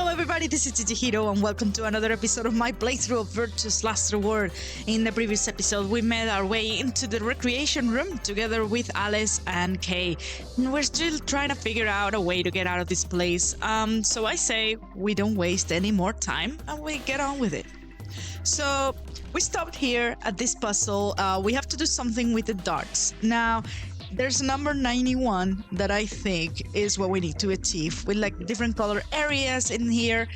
Hello everybody, this is Chihiro and welcome to another episode of my playthrough of Virtue's Last Reward. In the previous episode, we made our way into the recreation room together with Alice and Kay. And we're still trying to figure out a way to get out of this place. So I say we don't waste any more time and we get on with it. So we stopped here at this puzzle. We have to do something with the darts. Now, there's number 91 that I think is what we need to achieve with like different color areas in here.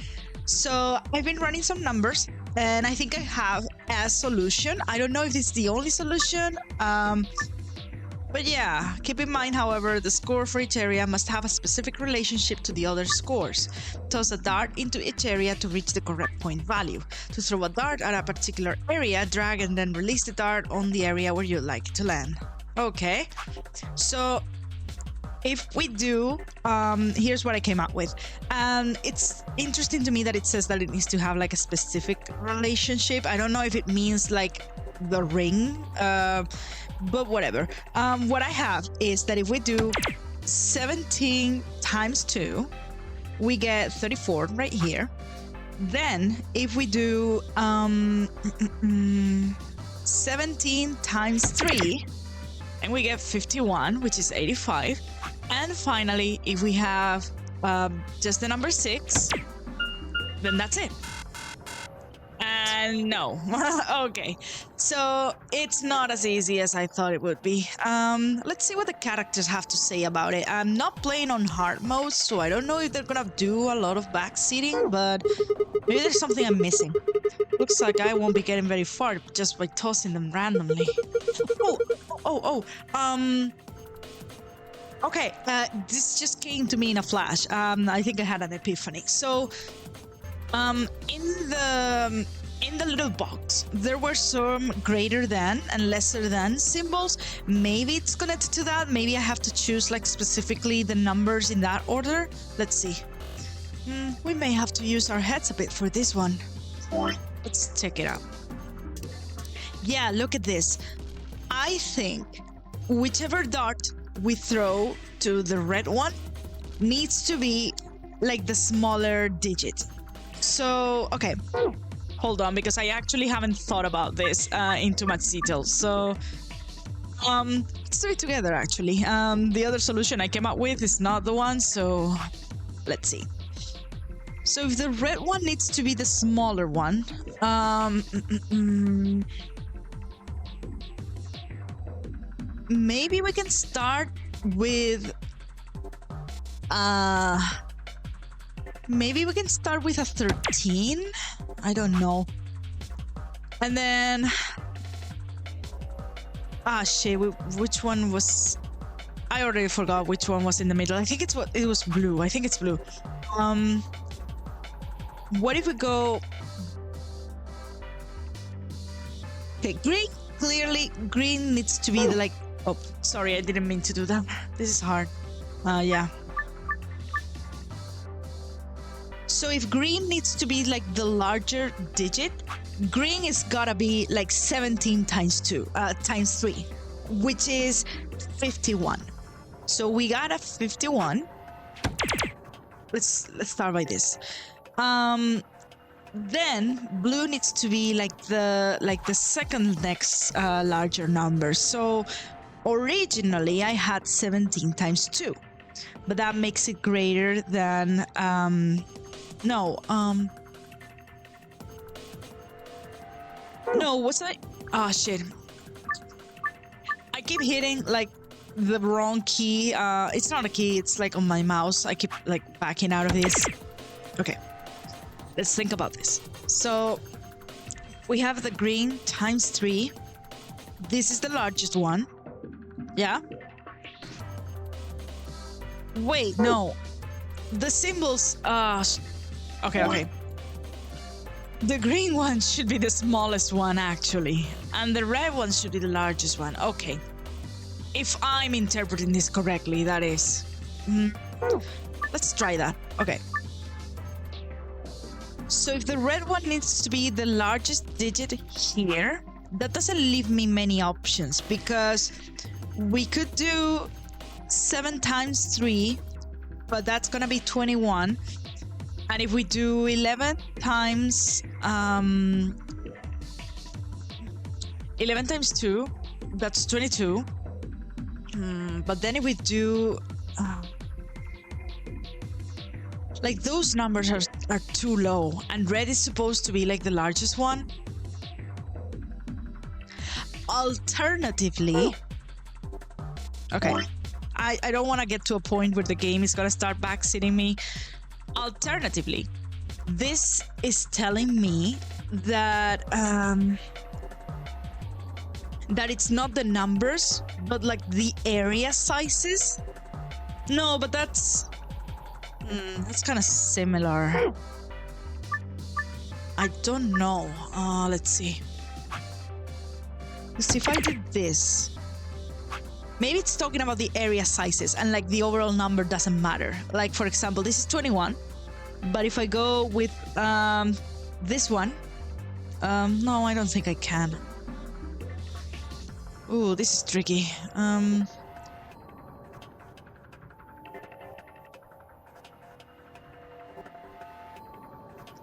So I've been running some numbers and I think I have a solution. I don't know if it's the only solution. But yeah, keep in mind, however, the score for each area must have a specific relationship to the other scores. Toss a dart into each area to reach the correct point value. To throw a dart at a particular area, drag and then release the dart on the area where you'd like it to land. Okay, so if we do, here's what I came up with. And it's interesting to me that it says that it needs to have like a specific relationship. I don't know if it means like the ring, but whatever. What I have is that if we do 17 times 2, we get 34 right here. Then if we do 17 times 3, and we get 51, which is 85. And finally, if we have just the number 6, then that's it. And no. Okay, so it's not as easy as I thought it would be. Let's see what the characters have to say about it. I'm not playing on hard mode, so I don't know if they're gonna do a lot of backseating, but maybe there's something I'm missing. Looks like I won't be getting very far just by tossing them randomly. Okay, this just came to me in a flash. I think I had an epiphany. So, in the little box, there were some greater than and lesser than symbols. Maybe it's connected to that. Maybe I have to choose like specifically the numbers in that order. Let's see. We may have to use our heads a bit for this one. Let's check it out. Yeah, look at this. I think whichever dart we throw to the red one needs to be like the smaller digit. So, okay, hold on, because I actually haven't thought about this in too much detail. So, let's do it together actually. The other solution I came up with is not the one, so let's see. So if the red one needs to be the smaller one, maybe we can start with maybe we can start with a 13. I don't know. And then shit, which one was, I already forgot which one was in the middle. I think it was blue. I think it's blue. What if we go, okay, green? Clearly green needs to be the like, oh, sorry, I didn't mean to do that. This is hard. Yeah. So if green needs to be like the larger digit, green is gotta be like 17 times 3, which is 51. So we got a 51. Let's start by this. Then blue needs to be like the second next larger number. So originally I had 17 times 2, but that makes it greater than no, what's that? Oh shit, I keep hitting like the wrong key. It's not a key, it's like on my mouse. I keep like backing out of this. Okay, let's think about this. So we have the green times 3. This is the largest one. Yeah. Wait, no. The symbols, okay. The green one should be the smallest one actually. And the red one should be the largest one. Okay. If I'm interpreting this correctly, that is. Let's try that. Okay. So if the red one needs to be the largest digit here, that doesn't leave me many options, because we could do 7 times 3, but that's gonna be 21. And if we do 11 times 11 times 2, that's 22. But then if we do like those numbers are too low, and red is supposed to be like the largest one. Alternatively, okay, I don't want to get to a point where the game is gonna start backseating me. Alternatively, this is telling me that that it's not the numbers, but like the area sizes. No, but that's kind of similar. I don't know. Let's see. Let's see if I did this. Maybe it's talking about the area sizes and like the overall number doesn't matter. Like for example, this is 21, but if I go with this one, no, I don't think I can. Ooh, this is tricky.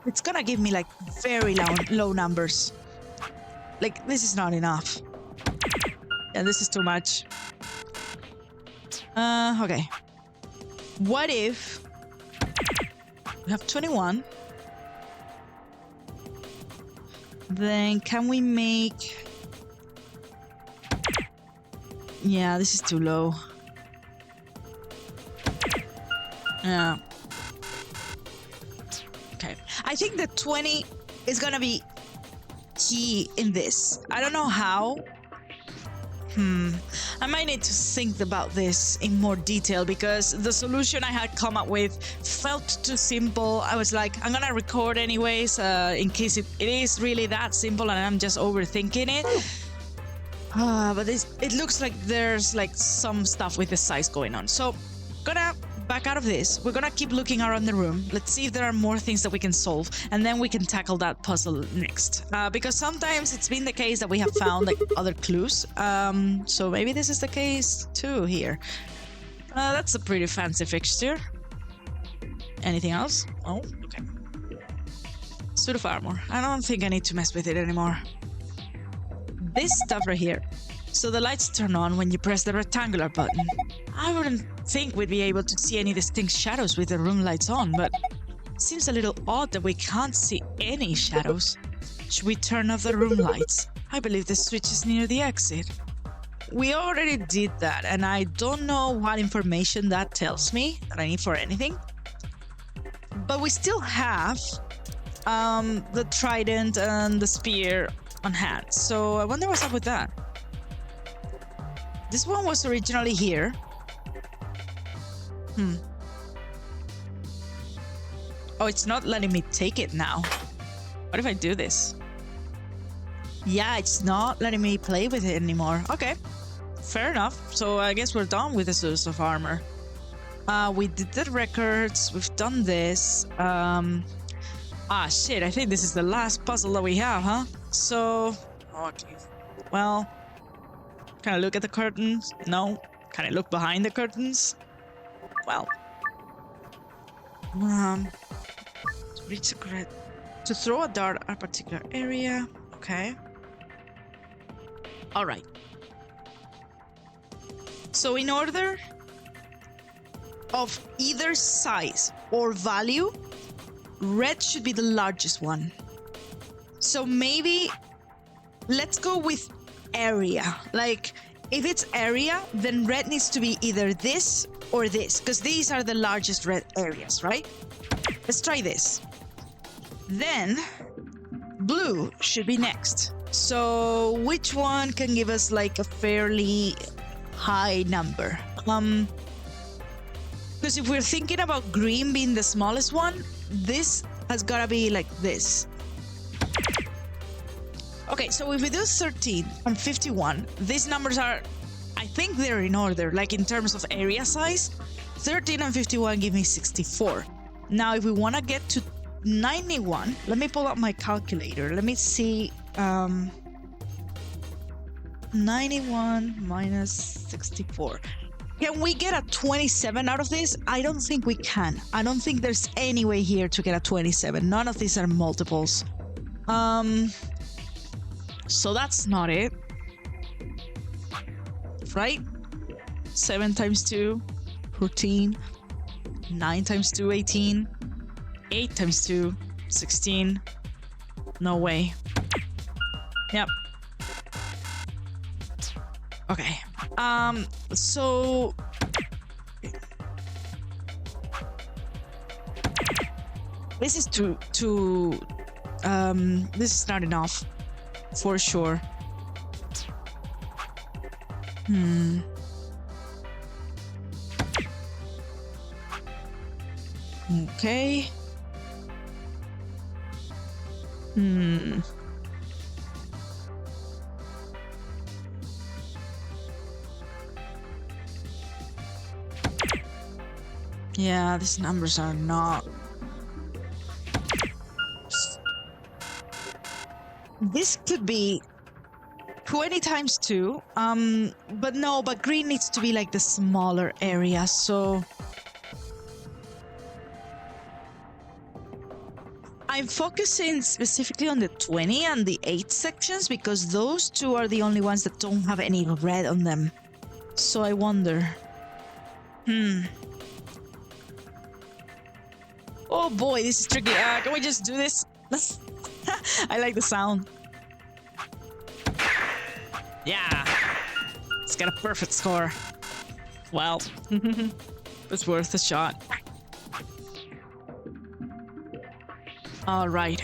It's gonna give me like very low numbers. Like this is not enough. Yeah, this is too much. Okay. What if we have 21? Then can we make... Yeah, this is too low. Yeah. Okay. I think the 20 is gonna be key in this. I don't know how. I might need to think about this in more detail because the solution I had come up with felt too simple. I was like, I'm gonna record anyways, in case it is really that simple and I'm just overthinking it. But it looks like there's like some stuff with the size going on. So, gonna back out of this. We're gonna keep looking around the room. Let's see if there are more things that we can solve, and then we can tackle that puzzle next. Because sometimes it's been the case that we have found like other clues. So maybe this is the case too here. That's a pretty fancy fixture. Anything else? Oh, okay. Suit of armor. I don't think I need to mess with it anymore. This stuff right here. So the lights turn on when you press the rectangular button. I wouldn't think we'd be able to see any distinct shadows with the room lights on, but it seems a little odd that we can't see any shadows. Should we turn off the room lights? I believe the switch is near the exit. We already did that, and I don't know what information that tells me that I need for anything. But we still have the trident and the spear on hand, so I wonder what's up with that. This one was originally here. Oh, it's not letting me take it now. What if I do this? Yeah, it's not letting me play with it anymore. Okay, fair enough. So I guess we're done with the suits of armor. We did the records. We've done this. Shit, I think this is the last puzzle that we have, huh? So, okay. Well, can I look at the curtains? No. Can I look behind the curtains? Well. To reach a grid. To throw a dart at a particular area. Okay. Alright. So in order of either size or value, red should be the largest one. So maybe let's go with area. Like if it's area, then red needs to be either this or this, because these are the largest red areas, right? Let's try this. Then blue should be next. So which one can give us like a fairly high number? Because if we're thinking about green being the smallest one, this has gotta be like this. Okay, so if we do 13 and 51, these numbers are, I think they're in order, like in terms of area size. 13 and 51 give me 64. Now, if we want to get to 91, let me pull up my calculator. Let me see. 91 minus 64. Can we get a 27 out of this? I don't think we can. I don't think there's any way here to get a 27. None of these are multiples. So that's not it. Right? 7 times 2, 14. 9 times 2, 18. 8 times 2, 16. No way. Yep. Okay. So this is this is not enough for sure. Okay. Yeah, these numbers are not. This could be 20 times 2. But no, but green needs to be like the smaller area, so I'm focusing specifically on the 20 and the 8 sections because those two are the only ones that don't have any red on them. So I wonder. Oh boy, this is tricky. Can we just do this? I like the sound. Yeah. It's got a perfect score. Well, it's worth a shot. All right.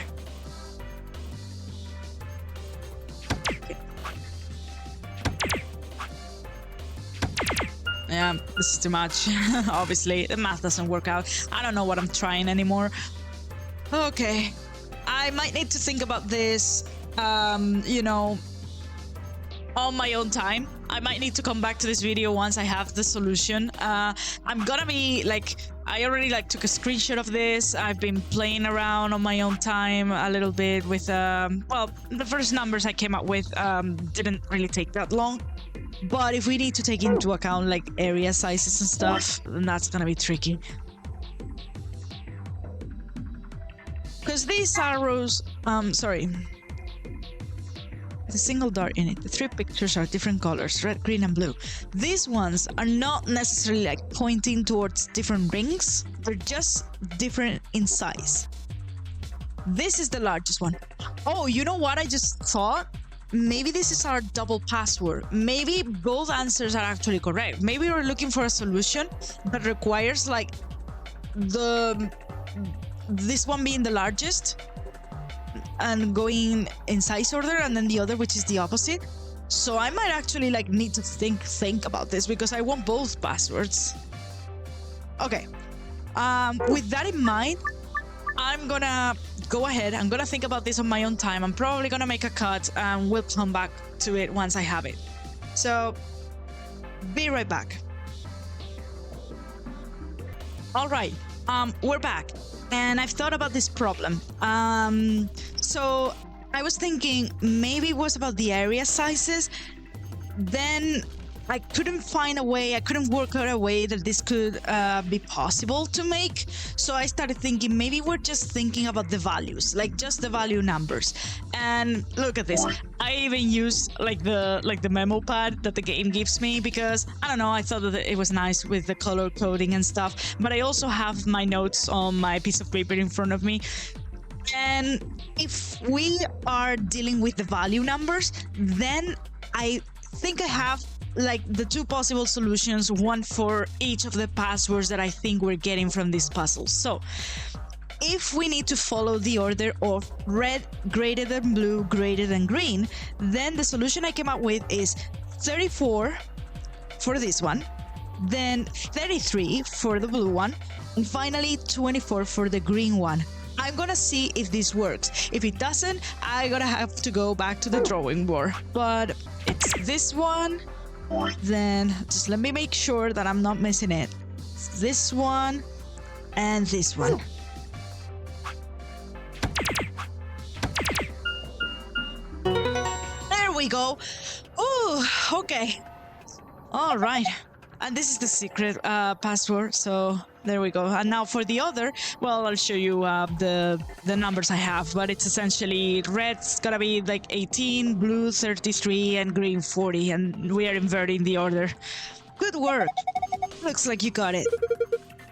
Yeah, this is too much. Obviously, the math doesn't work out. I don't know what I'm trying anymore. Okay. I might need to think about this, you know, on my own time. I might need to come back to this video once I have the solution. I'm gonna be like, I already took a screenshot of this. I've been playing around on my own time a little bit with, well, the first numbers I came up with didn't really take that long. But if we need to take into account like area sizes and stuff, then that's gonna be tricky. Because these arrows, sorry, the single dart in it, the 3 pictures are different colors, red, green, and blue. These ones are not necessarily like pointing towards different rings, they're just different in size. This is the largest one. Oh, you know what I just thought? Maybe this is our double password. Maybe both answers are actually correct. Maybe we're looking for a solution that requires like this one being the largest and going in size order, and then the other, which is the opposite. So I might actually like need to think about this because I want both passwords. Okay. With that in mind, I'm gonna go ahead. I'm gonna think about this on my own time. I'm probably gonna make a cut and we'll come back to it once I have it. So be right back. All right, we're back. And I've thought about this problem. So I was thinking maybe it was about the area sizes. Then I couldn't find a way, I couldn't work out a way that this could be possible to make. So I started thinking maybe we're just thinking about the values, like just the value numbers. And look at this. I even used like the memo pad that the game gives me because I don't know, I thought that it was nice with the color coding and stuff. But I also have my notes on my piece of paper in front of me. And if we are dealing with the value numbers, then I think I have like the 2 possible solutions, one for each of the passwords that I think we're getting from this puzzle. So if we need to follow the order of red greater than blue greater than green, then the solution I came up with is 34 for this one, then 33 for the blue one, and finally 24 for the green one. I'm gonna see if this works. If it doesn't, I'm gonna have to go back to the drawing board. But it's this one. Then just let me make sure that I'm not missing it. It's this one and this one. There we go. Oh, okay. All right. And this is the secret password, so there we go. And now for the other, well, I'll show you the numbers I have, but it's essentially red's gonna be like 18, blue 33, and green 40, and we are inverting the order. Good work. Looks like you got it.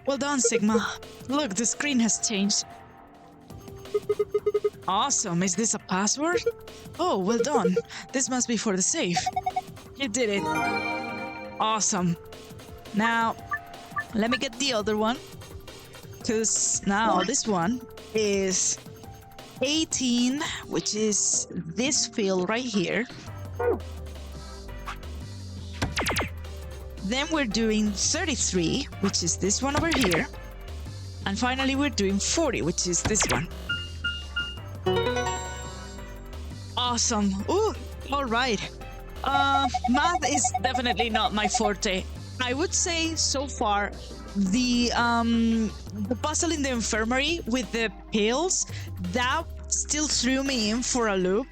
Well done, Sigma. Look, the screen has changed. Awesome. Is this a password? Oh, well done. This must be for the safe. You did it. Awesome. Now, let me get the other one. Because now this one is 18, which is this field right here. Then we're doing 33, which is this one over here. And finally, we're doing 40, which is this one. Awesome. Ooh, all right. Math is definitely not my forte. I would say so far the puzzle in the infirmary with the pills, that still threw me in for a loop,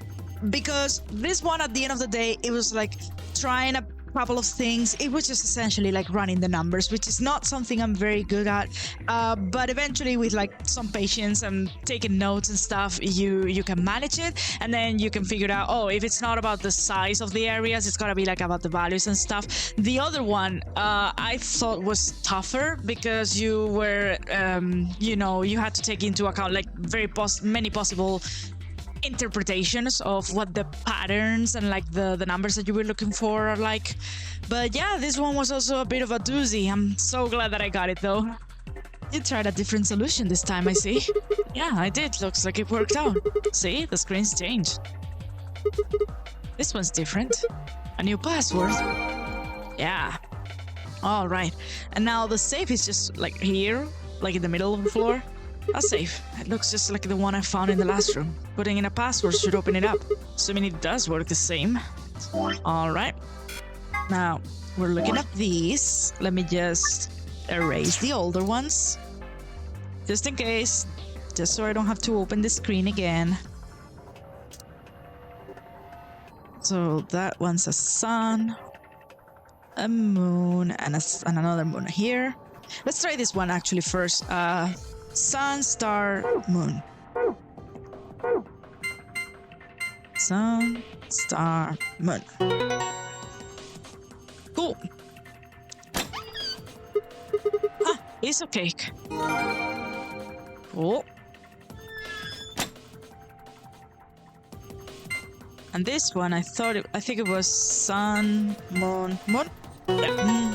because this one at the end of the day, it was like trying a couple of things. It was just essentially like running the numbers, which is not something I'm very good at, but eventually with like some patience and taking notes and stuff, you can manage it, and then you can figure out, oh, if it's not about the size of the areas, it's gotta be like about the values and stuff. The other one I thought was tougher, because you were you know, you had to take into account like many possible interpretations of what the patterns and like the numbers that you were looking for are like. But yeah, this one was also a bit of a doozy. I'm so glad that I got it though. You tried a different solution this time, I see. Yeah, I did. Looks like it worked out. See, the screen's changed. This one's different. A new password. Yeah. All right. And now the safe is just like here, like in the middle of the floor. A safe. It looks just like the one I found in the last room. Putting in a password should open it up, assuming it does work the same. All right. Now, we're looking at these. Let me just erase the older ones, just in case, just so I don't have to open the screen again. So that one's a sun, a moon, and another moon here. Let's try this one actually first. Sun, star, moon. Sun, star, moon. Cool. Ah, piece of cake. Cool. And this one, I think it was sun, moon, moon. Yeah.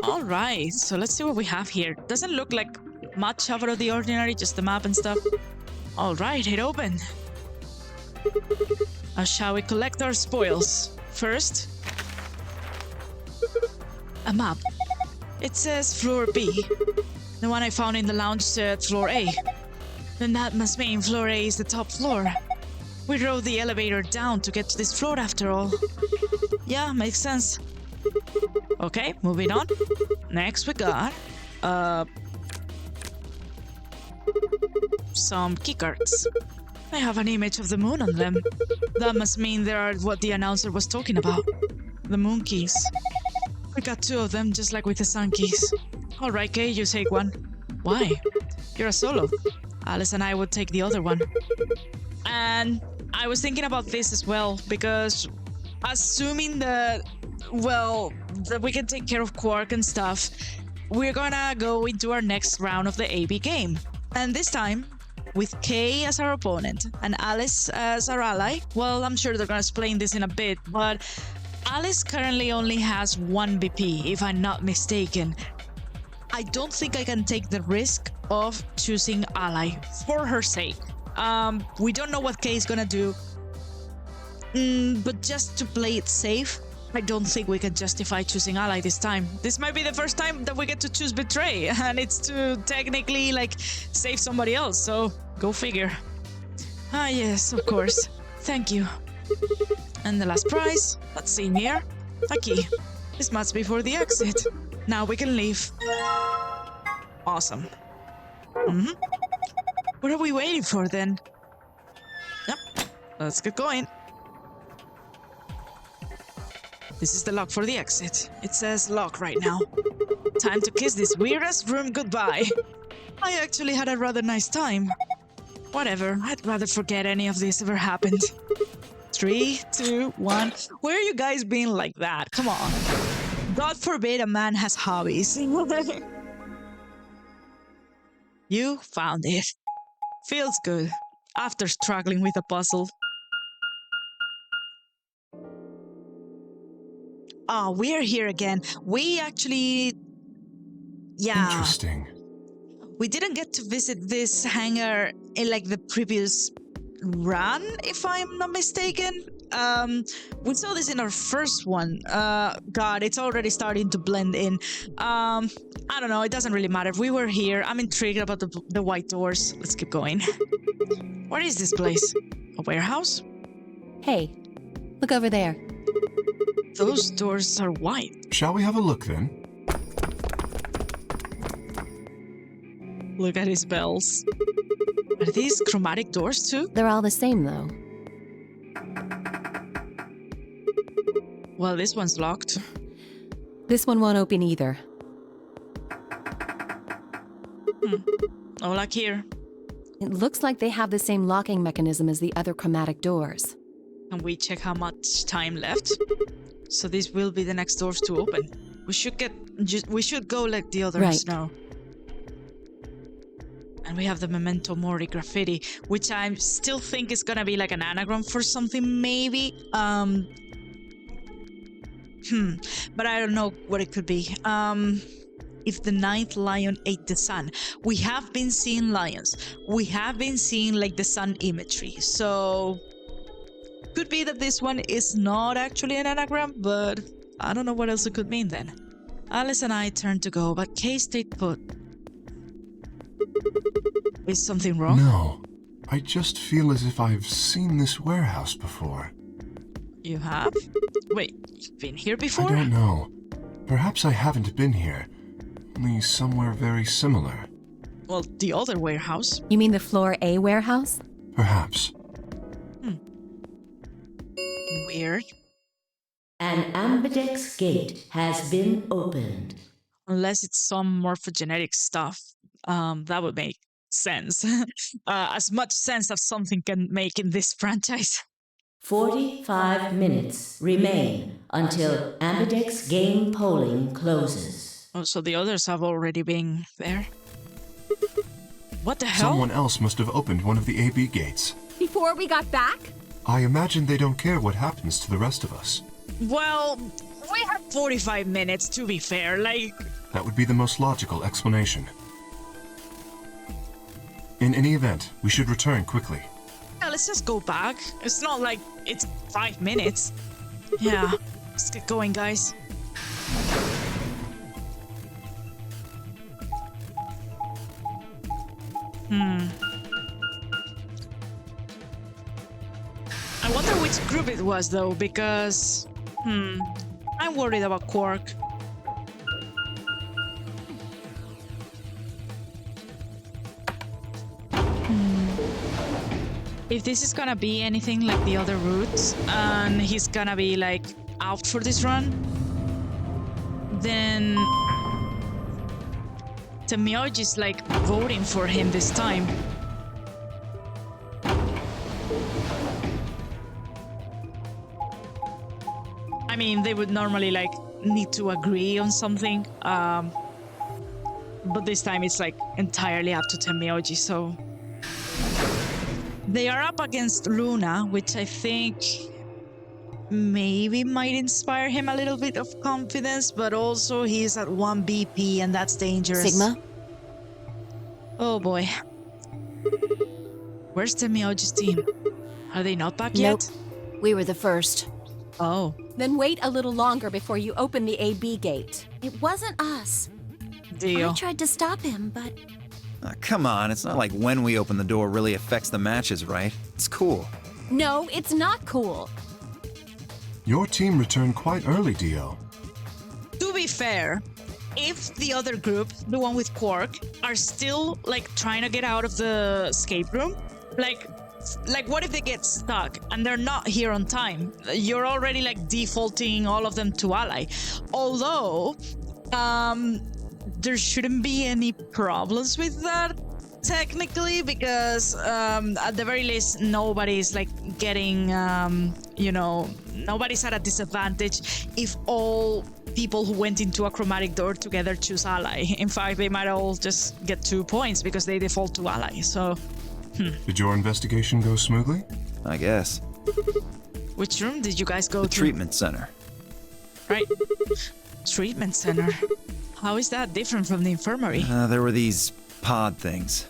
All right, so let's see what we have here. Doesn't look like much out of the ordinary, just the map and stuff. All right, it opened. Shall we collect our spoils? First, a map. It says floor B. The one I found in the lounge said floor A. Then that must mean floor A is the top floor. We rode the elevator down to get to this floor after all. Yeah, makes sense. Okay, moving on. Next we got some keycards. They have an image of the moon on them. That must mean they are what the announcer was talking about. The moon keys. We got two of them, just like with the sun keys. Alright, Kay, you take one. Why? You're a solo. Alice and I would take the other one. And I was thinking about this as well, because assuming that, well, that we can take care of Quark and stuff, we're gonna go into our next round of the AB game. And this time, with Kay as our opponent and Alice as our ally. Well, I'm sure they're gonna explain this in a bit, but Alice currently only has one BP, if I'm not mistaken. I don't think I can take the risk of choosing ally for her sake. We don't know what Kay is gonna do, but just to play it safe, I don't think we can justify choosing ally this time. This might be the first time that we get to choose betray, and it's to technically like save somebody else, so go figure. Ah yes, of course. Thank you. And the last prize, let's see here. A key. This must be for the exit. Now we can leave. Awesome. What are we waiting for then? Yep, let's get going. This is the lock for the exit. It says lock right now. Time to kiss this weirdest room goodbye. I actually had a rather nice time. Whatever, I'd rather forget any of this ever happened. 3, 2, 1. Where are you guys being like that? Come on. God forbid a man has hobbies. You found it. Feels good. After struggling with a puzzle. Oh, we're here again. We actually... Yeah. Interesting. We didn't get to visit this hangar in like the previous run, if I'm not mistaken. We saw this in our first one. God, it's already starting to blend in. I don't know, it doesn't really matter. We were here. I'm intrigued about the white doors. Let's keep going. What is this place? A warehouse? Hey, look over there. Those doors are white. Shall we have a look then? Look at his bells. Are these chromatic doors too? They're all the same, though. Well, this one's locked. This one won't open either. No luck here. It looks like they have the same locking mechanism as the other chromatic doors. Can we check how much time left? So this will be the next doors to open. We should go let the others know. And we have the Memento Mori graffiti, which I still think is gonna be like an anagram for something, maybe. But I don't know what it could be. If the ninth lion ate the sun. We have been seeing lions. We have been seeing like the sun imagery. So could be that this one is not actually an anagram, but I don't know what else it could mean then. Alice and I turned to go, but Kay stayed put. Is something wrong? No. I just feel as if I've seen this warehouse before. You have? Wait, you've been here before? I don't know. Perhaps I haven't been here. Only somewhere very similar. Well, the other warehouse. You mean the Floor A warehouse? Perhaps. Weird. An ambidex gate has been opened. Unless it's some morphogenetic stuff. That would make sense. As much sense as something can make in this franchise. 45 minutes remain until ambidex game polling closes. Oh, so the others have already been there? What the hell? Someone else must have opened one of the AB gates. Before we got back? I imagine they don't care what happens to the rest of us. Well, we have 45 minutes to be fair, like... That would be the most logical explanation. In any event, we should return quickly. Yeah, let's just go back. It's not like it's 5 minutes. Yeah, let's get going, guys. I wonder which group it was, though, because... I'm worried about Quark. If this is gonna be anything like the other routes, and he's gonna be, like, out for this run, then... Temioji's, like, voting for him this time. I mean, they would normally, like, need to agree on something, but this time it's, like, entirely up to Temioji, so... They are up against Luna, which I think maybe might inspire him a little bit of confidence, but also he's at 1 BP and that's dangerous. Sigma? Oh boy. Where's Temioji's team? Are they not back Nope. yet? We were the first. Oh. Then wait a little longer before you open the AB gate. It wasn't us. Deal. I tried to stop him, but... Come on, it's not like when we open the door really affects the matches, right? It's cool. No, it's not cool. Your team returned quite early, Dio. To be fair, if the other group, the one with Quark, are still like trying to get out of the escape room, like what if they get stuck and they're not here on time? You're already like defaulting all of them to ally. Although, there shouldn't be any problems with that technically, because at the very least nobody's like getting nobody's at a disadvantage if all people who went into a chromatic door together choose ally. In fact, they might all just get 2 points because they default to ally. So Did your investigation go smoothly? I guess. which room did you guys go The to? treatment center. Right. Treatment center. How is that different from the infirmary? There were these pod things.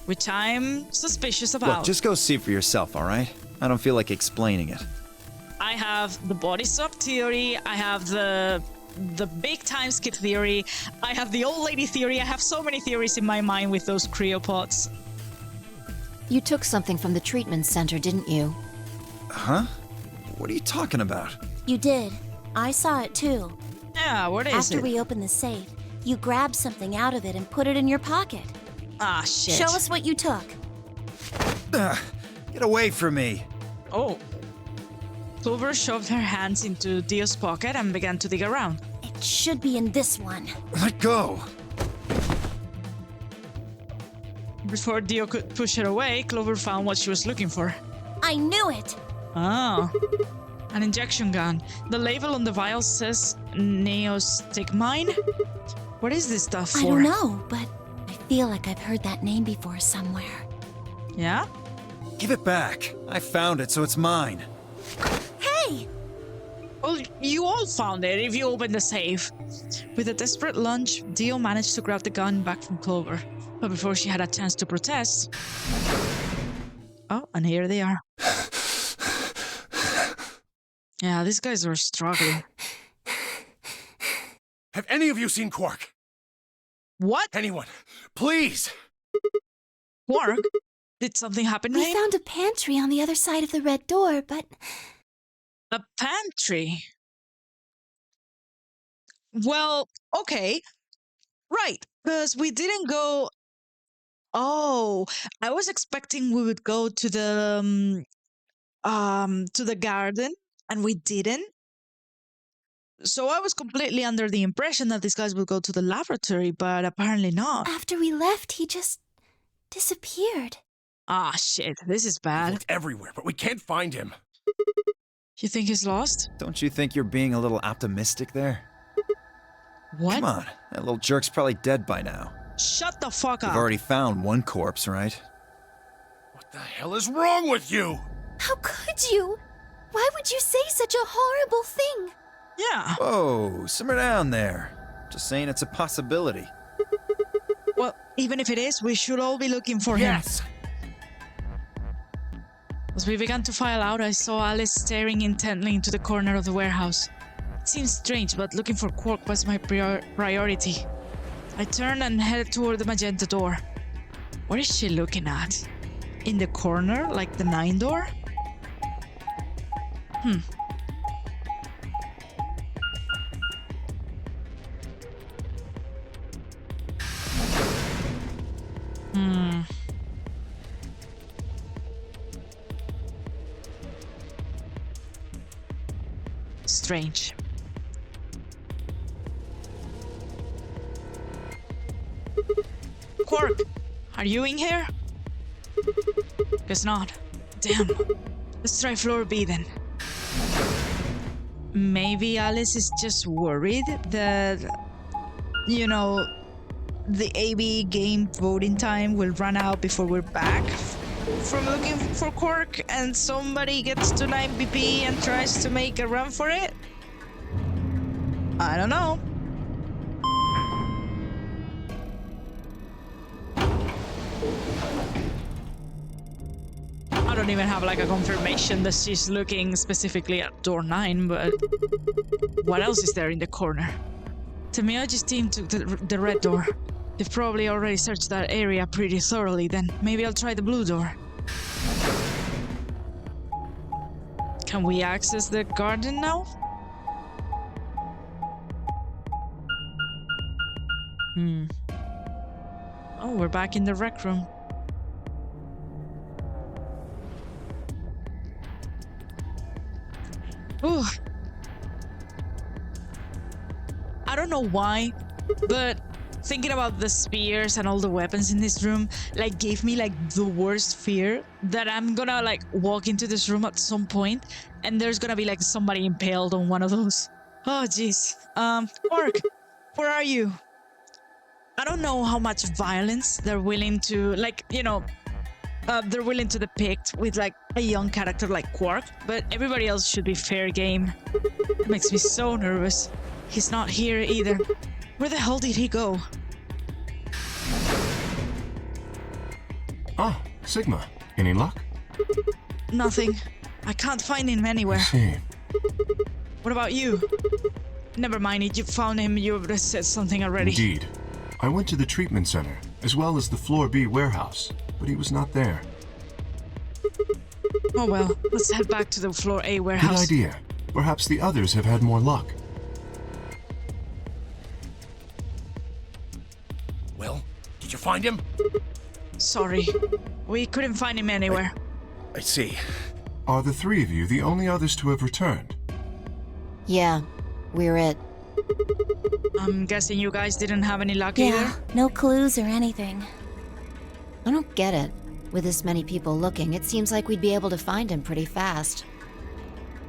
Which I'm suspicious about. Look, just go see for yourself, all right? I don't feel like explaining it. I have the body swap theory. I have the big time skip theory. I have the old lady theory. I have so many theories in my mind with those cryopods. You took something from the treatment center, didn't you? Huh? What are you talking about? You did. I saw it too. Yeah, what is After it? we opened the safe, you grabbed something out of it and put it in your pocket. Ah, shit. Show us what you took. Get away from me. Oh. Clover shoved her hands into Dio's pocket and began to dig around. It should be in this one. Let go. Before Dio could push her away, Clover found what she was looking for. I knew it! Ah. An injection gun. The label on the vial says neostigmine. What is this stuff for? I don't know, but I feel like I've heard that name before somewhere. Yeah? Give it back. I found it, so it's mine. Hey! Well, you all found it if you opened the safe. With a desperate lunge, Dio managed to grab the gun back from Clover. But before she had a chance to protest... Oh, and here they are. Yeah, these guys were struggling. Have any of you seen Quark? What? Anyone? Please! Quark? Did something happen to We him? found a pantry on the other side of the red door, but A pantry? Well, okay. Right, because we didn't go... Oh, I was expecting we would go to the garden, and we didn't. So I was completely under the impression that these guys would go to the laboratory, but apparently not. after we left, he just disappeared. Ah, shit, this is bad. Looked everywhere, but we can't find him. You think he's lost? Don't you think you're being a little optimistic there? What? Come on, that little jerk's probably dead by now. Shut the fuck You've up. already found one corpse, right? What the hell is wrong with you? How could you? Why would you say such a horrible thing? Yeah. Whoa, simmer down there. Just saying it's a possibility. Well, even if it is, we should all be looking for him. Yes! As we began to file out, I saw Alice staring intently into the corner of the warehouse. It seemed strange, but looking for Quark was my priority. I turned and headed toward the magenta door. What is she looking at? In the corner, like the 9 door? Strange. Quark, are you in here? Guess not. Damn. Let's try floor B then. Maybe Alice is just worried that, you know, the AB game voting time will run out before we're back from looking for Quark and somebody gets to 9 BP and tries to make a run for it? I don't know. I don't even have like a confirmation that she's looking specifically at door 9, but what else is there in the corner? Tamiyaji's team took the red door. They've probably already searched that area pretty thoroughly, then maybe I'll try the blue door. Can we access the garden now? Oh, we're back in the rec room. Ooh. I don't know why, but thinking about the spears and all the weapons in this room like gave me like the worst fear that I'm gonna like walk into this room at some point and there's gonna be like somebody impaled on one of those. Oh jeez. Orc, where are you? I don't know how much violence they're willing to they're willing to depict with like a young character like Quark, but everybody else should be fair game. It makes me so nervous. He's not here either. Where the hell did he go? Ah, Sigma. Any luck? Nothing. I can't find him anywhere. I see. What about you? Never mind it. You found him. You would have said something already. Indeed. I went to the treatment center, as well as the Floor B warehouse, but he was not there. Oh well, let's head back to the Floor A warehouse. Good idea. Perhaps the others have had more luck. Well, did you find him? Sorry. We couldn't find him anywhere. I see. Are the three of you the only others to have returned? Yeah, we're it. I'm guessing you guys didn't have any luck Yeah, either? no clues or anything. I don't get it. With this many people looking, it seems like we'd be able to find him pretty fast.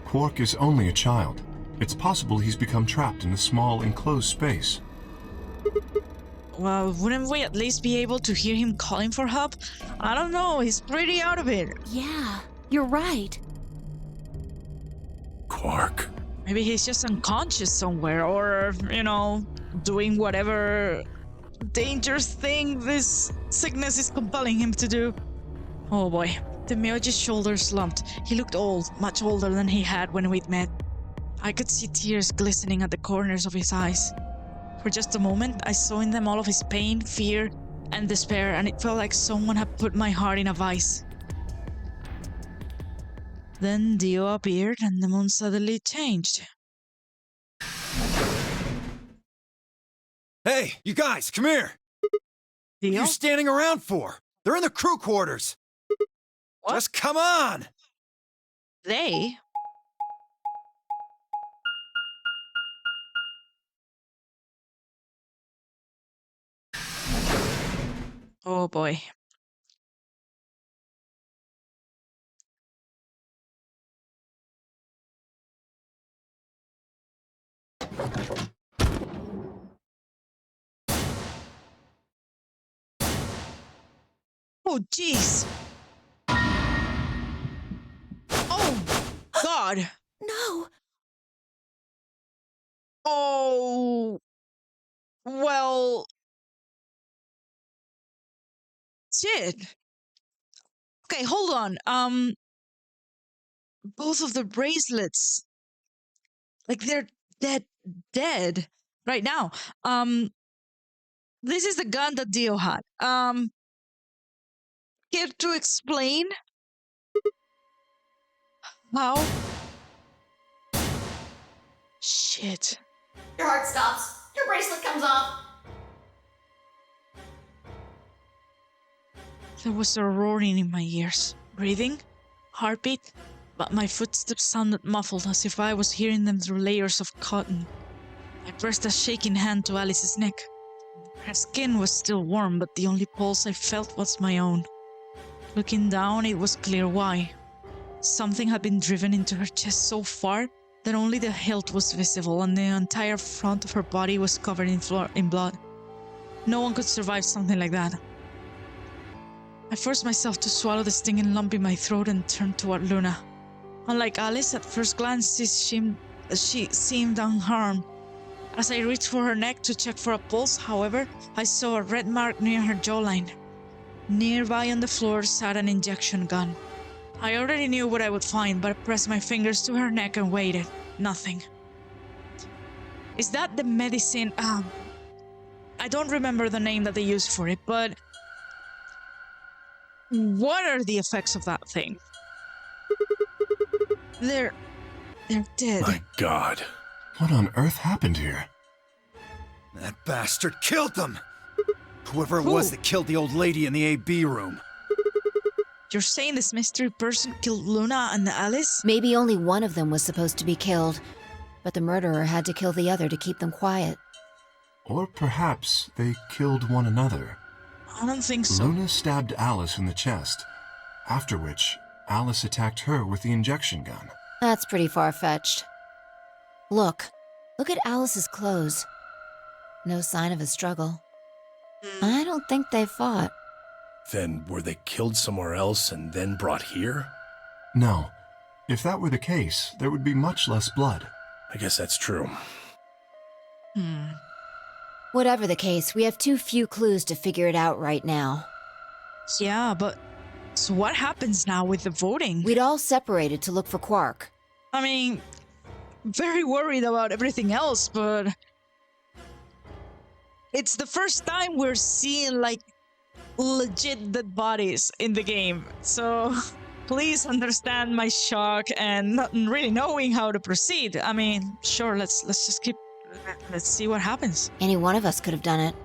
Quark is only a child. It's possible he's become trapped in a small, enclosed space. Well, wouldn't we at least be able to hear him calling for help? I don't know, he's pretty out of it. Yeah, you're right. Quark. Maybe he's just unconscious somewhere, or, doing whatever dangerous thing this sickness is compelling him to do. Oh boy. Demioge's shoulders slumped. He looked old, much older than he had when we'd met. I could see tears glistening at the corners of his eyes. For just a moment, I saw in them all of his pain, fear, and despair, and it felt like someone had put my heart in a vice. Then Dio appeared, and the moon suddenly changed. Hey, you guys, come here! What are Dio? you standing around for? They're in the crew quarters! What? Just come on! They? Oh boy. Oh jeez. Oh God. No! Oh. Well. Shit. Okay, hold on. Both of the bracelets. Like they're dead right now. This is the gun that Dio had. Care to explain how? Shit. Your heart stops. Your bracelet comes off. There was a roaring in my ears. Breathing, heartbeat, but my footsteps sounded muffled as if I was hearing them through layers of cotton. I pressed a shaking hand to Alice's neck. Her skin was still warm, but the only pulse I felt was my own. Looking down, it was clear why. Something had been driven into her chest so far that only the hilt was visible and the entire front of her body was covered in blood. No one could survive something like that. I forced myself to swallow the stinging lump in my throat and turned toward Luna. Unlike Alice, at first glance she seemed unharmed. As I reached for her neck to check for a pulse, however, I saw a red mark near her jawline. Nearby on the floor sat an injection gun. I already knew what I would find, but I pressed my fingers to her neck and waited. Nothing. Is that the medicine? I don't remember the name that they used for it, but what are the effects of that thing? They're dead. My God. What on earth happened here? That bastard killed them! Whoever it was that killed the old lady in the AB room. You're saying this mystery person killed Luna and Alice? Maybe only one of them was supposed to be killed, but the murderer had to kill the other to keep them quiet. Or perhaps they killed one another. I don't think so. Luna stabbed Alice in the chest, after which Alice attacked her with the injection gun. That's pretty far-fetched. Look at Alice's clothes. No sign of a struggle. I don't think they fought. Then were they killed somewhere else and then brought here? No. If that were the case, there would be much less blood. I guess that's true. Whatever the case, we have too few clues to figure it out right now. Yeah, but so what happens now with the voting? We'd all separated to look for Quark. I mean, very worried about everything else, but it's the first time we're seeing like legit dead bodies in the game. So please understand my shock and not really knowing how to proceed. I mean, sure, let's see what happens. Any one of us could have done it.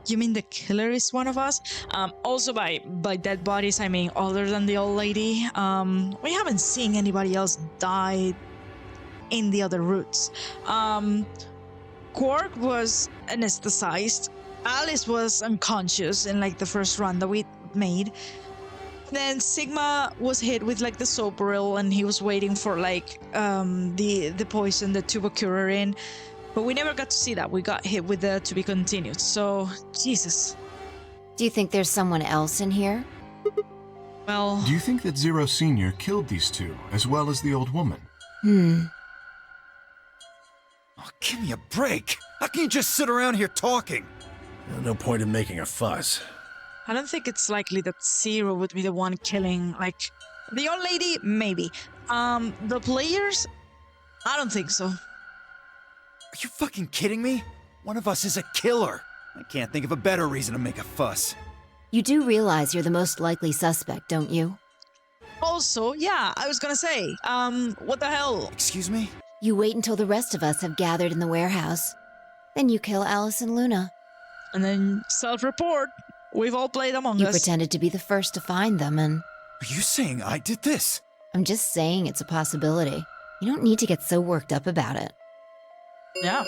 You mean the killer is one of us? Also by dead bodies, I mean other than the old lady. We haven't seen anybody else die in the other routes. Quark was anesthetized. Alice was unconscious in like the first run that we made. Then Sigma was hit with like the Soporil and he was waiting for like the poison, the tubercular, but we never got to see that. We got hit with the to be continued. So Jesus. Do you think there's someone else in here? Well, Do you think that Zero Sr. killed these two, as well as the old woman? Oh, give me a break. How can you just sit around here talking? No point in making a fuss. I don't think it's likely that Zero would be the one killing, like, the old lady, maybe. The players? I don't think so. Are you fucking kidding me? One of us is a killer. I can't think of a better reason to make a fuss. You do realize you're the most likely suspect, don't you? Also, yeah, I was gonna say, what the hell? Excuse me? You wait until the rest of us have gathered in the warehouse. Then you kill Alice and Luna. And then self-report. We've all played Among You Us. pretended to be the first to find them, and Are you saying I did this? I'm just saying it's a possibility. You don't need to get so worked up about it. Yeah.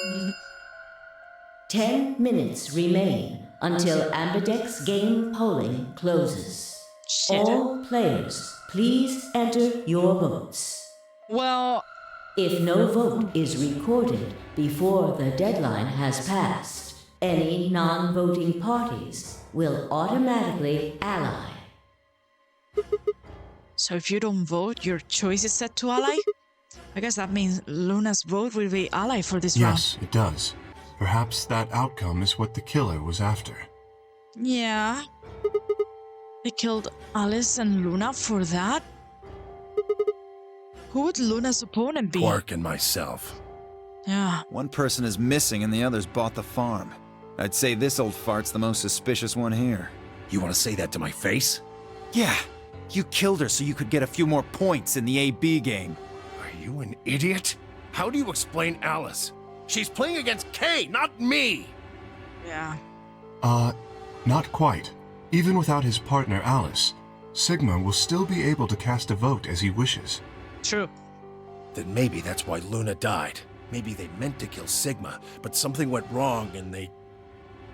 10 minutes remain until Ambidex game polling closes. Shit. All players, please enter your votes. Well, If no vote is recorded before the deadline has passed, any non-voting parties will automatically ally. so if you don't vote, your choice is set to ally? I guess that means Luna's vote will be ally for this round. Yes, it does. Perhaps that outcome is what the killer was after. Yeah. They killed Alice and Luna for that? Who would Luna's opponent be? Quark and myself. Yeah. One person is missing and the others bought the farm. I'd say this old fart's the most suspicious one here. You want to say that to my face? Yeah, you killed her so you could get a few more points in the AB game. Are you an idiot? How do you explain Alice? She's playing against Kay, not me! Yeah. Not quite. Even without his partner Alice, Sigma will still be able to cast a vote as he wishes. True. Then maybe that's why Luna died. Maybe they meant to kill Sigma, but something went wrong and they...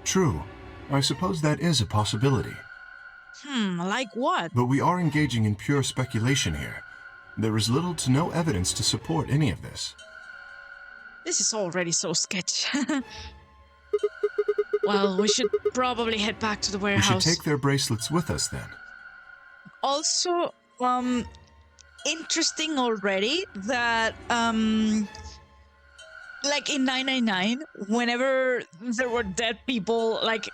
True. I suppose that is a possibility. Like what? But we are engaging in pure speculation here. There is little to no evidence to support any of this. This is already so sketch. Well, we should probably head back to the We warehouse. should take their bracelets with us then. Also, interesting already that, like in 999, whenever there were dead people, like,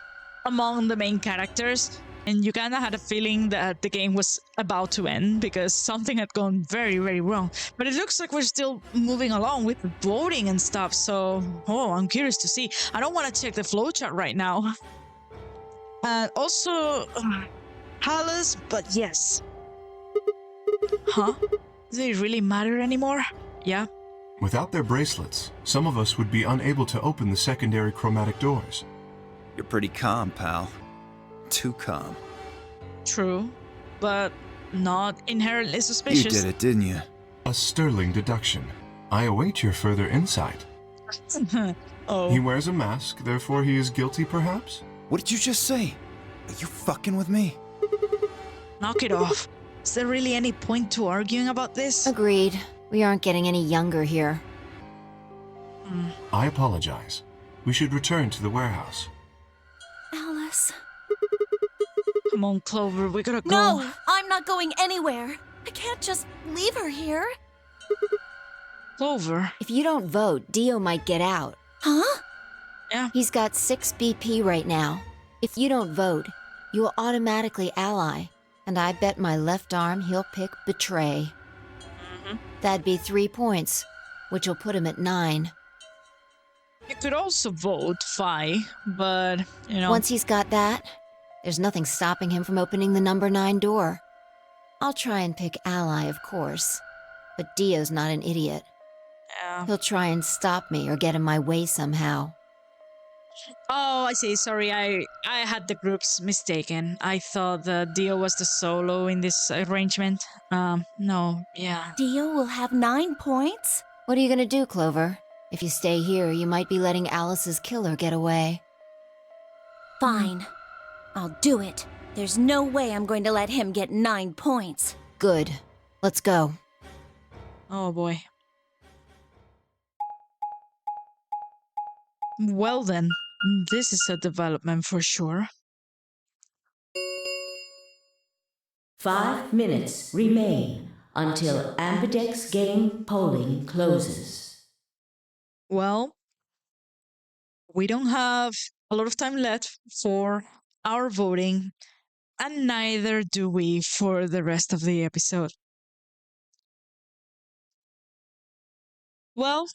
among the main characters, and you kind of had a feeling that the game was about to end because something had gone very, very wrong. But it looks like we're still moving along with the voting and stuff, so, I'm curious to see. I don't want to check the flowchart right now. Also, Hallis, but yes. Huh? Does it really matter anymore? Yeah. Without their bracelets, some of us would be unable to open the secondary chromatic doors. You're pretty calm, pal. Too calm. True, but not inherently You suspicious. did it, didn't you? A sterling deduction. I await your further insight. Oh. He wears a mask, therefore he is guilty, perhaps? What did you just say? Are you fucking with me? Knock it off. Is there really any point to arguing about this? Agreed. We aren't getting any younger here. I apologize. We should return to the warehouse. Alice. Come on, Clover, we gotta go. No, I'm not going anywhere. I can't just leave her here. Clover. If you don't vote, Dio might get out. Huh? Yeah. He's got 6 BP right now. If you don't vote, you will automatically ally. And I bet my left arm he'll pick Betray. That'd be 3 points, which will put him at 9. You could also vote Fi, but, you know. Once he's got that, there's nothing stopping him from opening the number 9 door. I'll try and pick ally, of course. But Dio's not an idiot. Yeah. He'll try and stop me or get in my way somehow. Oh, I see. Sorry, I had the groups mistaken. I thought that Dio was the solo in this arrangement. No, yeah. Dio will have 9 points? What are you gonna do, Clover? If you stay here, you might be letting Alice's killer get away. Fine. I'll do it. There's no way I'm going to let him get 9 points. Good. Let's go. Oh boy. Well then, this is a development for sure. 5 minutes remain until Ambidex game polling closes. Well, we don't have a lot of time left for our voting, and neither do we for the rest of the episode. Well,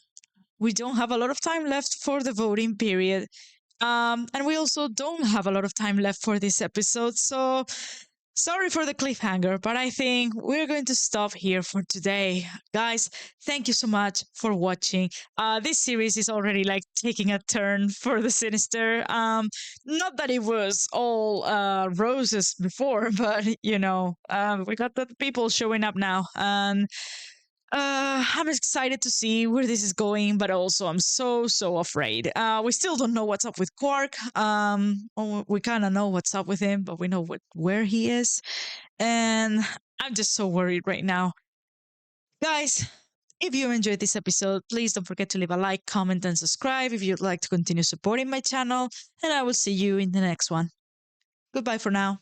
we don't have a lot of time left for the voting period. And we also don't have a lot of time left for this episode, so sorry for the cliffhanger, but I think we're going to stop here for today. Guys, thank you so much for watching. This series is already like taking a turn for the sinister. Not that it was all roses before, but you know, we got the people showing up now, and I'm excited to see where this is going, but also I'm so afraid. We still don't know what's up with Quark. We kind of know what's up with him, but we know where he is, and I'm just so worried right now. Guys, if you enjoyed this episode, please don't forget to leave a like, comment, and subscribe if you'd like to continue supporting my channel, and I will see you in the next one. Goodbye for now.